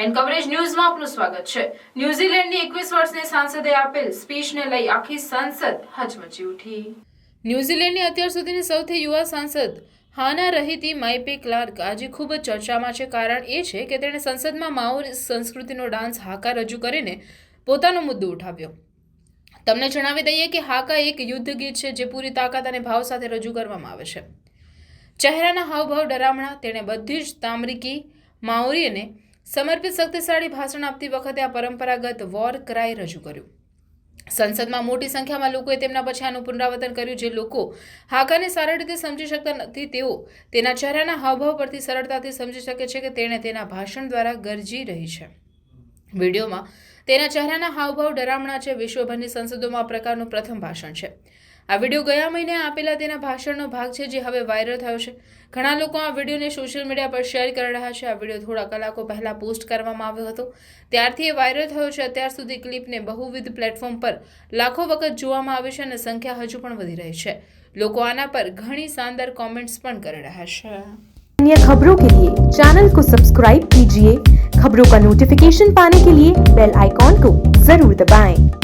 And coverage ન્યૂઝમાં આપનું સ્વાગત છે। ન્યૂઝીલેન્ડની 21 વર્ષની સાંસદે આપેલ સ્પીચને લઈ આખી સંસદ હચમચી ઉઠી। ન્યૂઝીલેન્ડની અત્યાર સુધીની સૌથી યુવા સાંસદ હાના રહીતી માઇપે ક્લાર્ક આજે ખૂબ જ ચર્ચામાં છે। કારણ એ છે કે તેણે સંસદમાં માઓરી સંસ્કૃતિનો ડાન્સ હાકા રજૂ કરીને પોતાનો મુદ્દો ઉઠાવ્યો। તમને જણાવી દઈએ કે હાકા એક યુદ્ધ ગીત છે જે પૂરી તાકાત અને ભાવ સાથે રજૂ કરવામાં આવે છે। ચહેરાના હાવભાવ ડરામણા, તેણે બધી જ તામરીકી માઓરીને સમર્પિત શક્તિશાળી ભાષણ આપતી વખતે આ પરંપરાગત વોર ક્રાય રજૂ કર્યું। સંસદમાં મોટી સંખ્યામાં લોકોએ તેમના પછી આનું પુનરાવર્તન કર્યું। જે લોકો હાકાને સારી રીતે સમજી શકતા નથી તેઓ તેના ચહેરાના હાવભાવ પરથી સરળતાથી સમજી શકે છે કે તેણે તેના ભાષણ દ્વારા ગરજી રહી છે। વિડીયોમાં તેના ચહેરાના હાવભાવ ડરામણા છે। વિશ્વભરની સંસદોમાં આ પ્રકારનું પ્રથમ ભાષણ છે। આ વિડીયો ગયા મહિને આપેલા તેના ભાષણનો ભાગ છે જે હવે વાયરલ થયો છે। ઘણા લોકો આ વિડીયોને સોશિયલ મીડિયા પર શેર કરી રહ્યા છે। આ વિડીયો થોડા કલાકો પહેલા પોસ્ટ કરવામાં આવ્યો હતો, ત્યારથી એ વાયરલ થયો છે। અત્યાર સુધી ક્લિપને બહુવિધ પ્લેટફોર્મ પર લાખો વખત જોવામાં આવે છે અને સંખ્યા હજુ પણ વધી રહી છે। લોકો આના પર ઘણી શાનદાર કોમેન્ટ્સ પણ કરી રહ્યા છે। अन्य खबरों के लिए चैनल को सब्सक्राइब कीजिए। खबरों का नोटिफिकेशन पाने के लिए बेल आइकॉन को जरूर दबाएं।